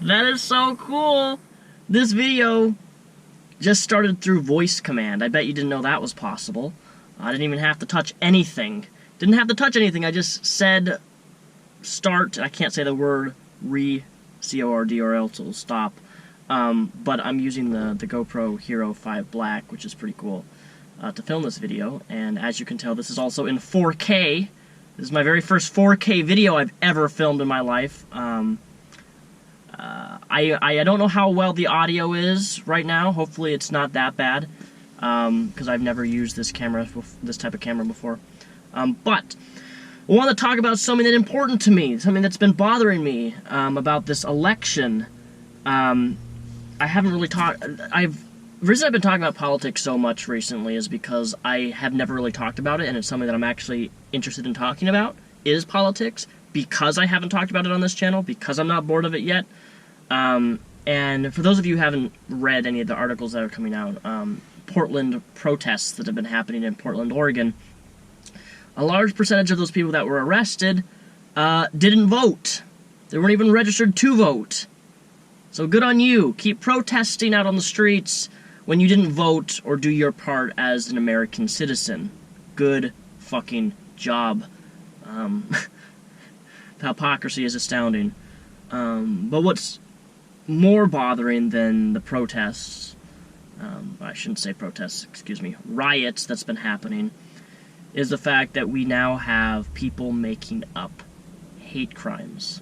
That is so cool! This video just started through voice command. I bet you didn't know that was possible. I didn't even have to touch anything. Didn't have to touch anything, I just said start. I can't say the word C-O-R-D, or else it'll stop. But I'm using the GoPro Hero 5 Black, which is pretty cool, to film this video. And as you can tell, this is also in 4K. This is my very first 4K video I've ever filmed in my life. I don't know how well the audio is right now. Hopefully it's not that bad, because I've never used this type of camera before. But I want to talk about something that's important to me, something that's been bothering me about this election. I haven't really talked. The reason I've been talking about politics so much recently is because I have never really talked about it, and it's something that I'm actually interested in talking about, is politics, because I haven't talked about it on this channel, because I'm not bored of it yet. And for those of you who haven't read any of the articles that are coming out, Portland protests that have been happening in Portland, Oregon, a large percentage of those people that were arrested didn't vote. They weren't even registered to vote. So good on you. Keep protesting out on the streets when you didn't vote or do your part as an American citizen. Good fucking job. The hypocrisy is astounding. But what's more bothering than the protests, I shouldn't say protests, excuse me, riots that's been happening, is the fact that we now have people making up hate crimes.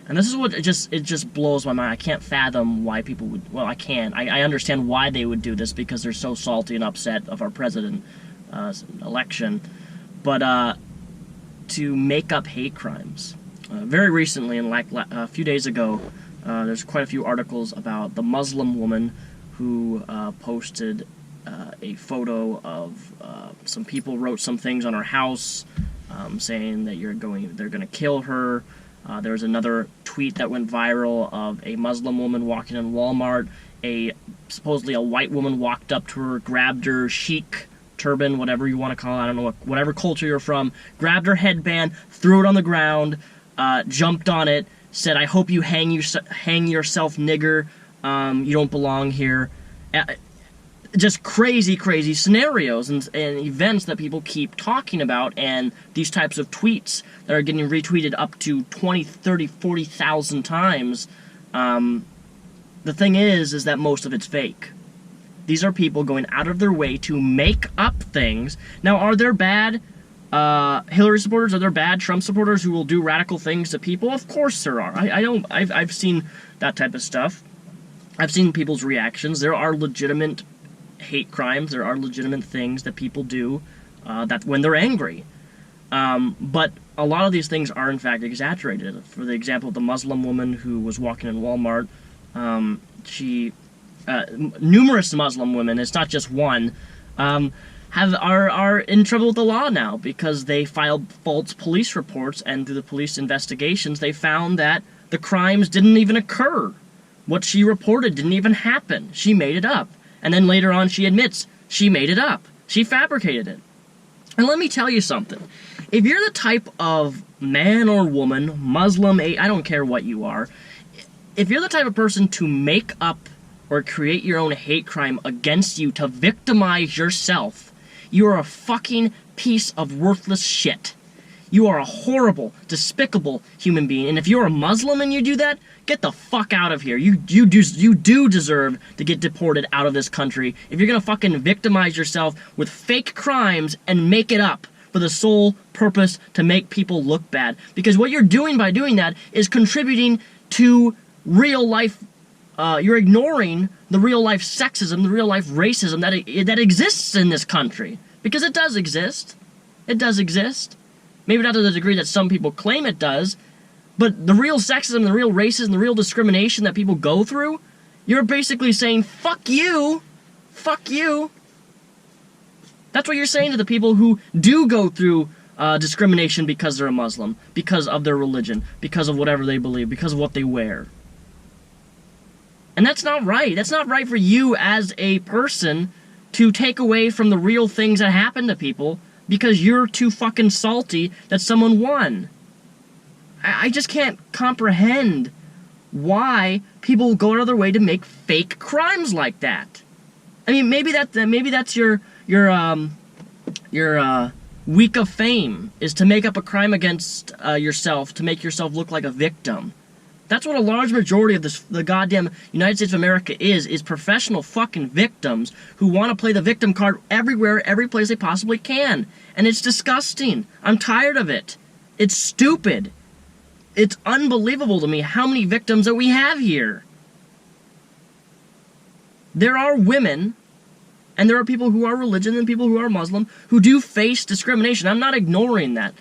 And this is what it just blows my mind. I can't fathom why people would, well, I can. I understand why they would do this, because they're so salty and upset of our president election. But to make up hate crimes. Very recently, and like a few days ago, there's quite a few articles about the Muslim woman who posted a photo of some people wrote some things on her house, saying that they're going to kill her. There was another tweet that went viral of a Muslim woman walking in Walmart. Supposedly a white woman walked up to her, grabbed her sheik turban, whatever you want to call it, I don't know, whatever culture you're from, grabbed her headband, threw it on the ground, jumped on it, said, "I hope you hang yourself, nigger. You don't belong here." Just crazy, crazy scenarios and events that people keep talking about, and these types of tweets that are getting retweeted up to 20, 30, 40,000 times. The thing is that most of it's fake. These are people going out of their way to make up things. Now, are there bad Hillary supporters? Are there bad Trump supporters who will do radical things to people? Of course there are. I've seen that type of stuff. I've seen people's reactions. There are legitimate hate crimes. There are legitimate things that people do that when they're angry. But a lot of these things are in fact exaggerated. For the example of the Muslim woman who was walking in Walmart, numerous Muslim women, it's not just one, are in trouble with the law now because they filed false police reports, and through the police investigations they found that the crimes didn't even occur. What she reported didn't even happen. She made it up. And then later on she admits she made it up. She fabricated it. And let me tell you something. If you're the type of man or woman, Muslim, I don't care what you are, if you're the type of person to make up or create your own hate crime against you to victimize yourself, you are a fucking piece of worthless shit. You are a horrible, despicable human being. And if you're a Muslim and you do that, get the fuck out of here. You do deserve to get deported out of this country if you're gonna fucking victimize yourself with fake crimes and make it up for the sole purpose to make people look bad. Because what you're doing by doing that is contributing to real life. You're ignoring the real life sexism, the real life racism that exists in this country. Because it does exist. It does exist. Maybe not to the degree that some people claim it does, but the real sexism, the real racism, the real discrimination that people go through, you're basically saying, fuck you, fuck you. That's what you're saying to the people who do go through discrimination because they're a Muslim, because of their religion, because of whatever they believe, because of what they wear. And that's not right. That's not right for you as a person to take away from the real things that happen to people because you're too fucking salty that someone won. I just can't comprehend why people go out of their way to make fake crimes like that. I mean, maybe that's your week of fame, is to make up a crime against yourself to make yourself look like a victim. That's what a large majority of the goddamn United States of America is professional fucking victims who want to play the victim card everywhere, every place they possibly can. And it's disgusting. I'm tired of it. It's stupid. It's unbelievable to me how many victims that we have here. There are women, and there are people who are religious and people who are Muslim who do face discrimination. I'm not ignoring that.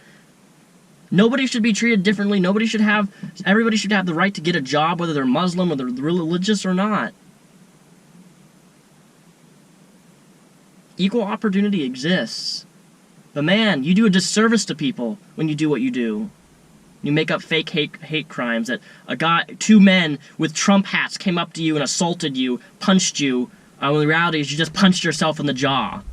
Nobody should be treated differently. Everybody should have the right to get a job, whether they're Muslim or they're religious or not. Equal opportunity exists. But man, you do a disservice to people when you do what you do. You make up fake hate crimes that two men with Trump hats came up to you and assaulted you, punched you, when the reality is you just punched yourself in the jaw.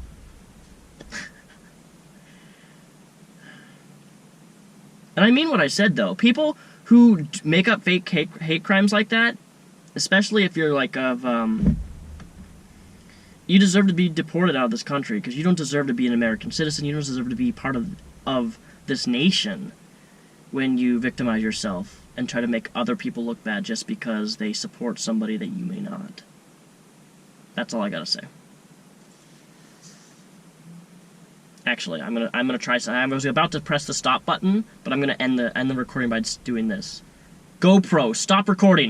And I mean what I said, though. People who make up fake hate crimes like that, especially if you're like you deserve to be deported out of this country, because you don't deserve to be an American citizen. You don't deserve to be part of this nation when you victimize yourself and try to make other people look bad just because they support somebody that you may not. That's all I gotta say. Actually, I'm gonna try something. I was about to press the stop button, but I'm gonna end the recording by just doing this. GoPro, stop recording.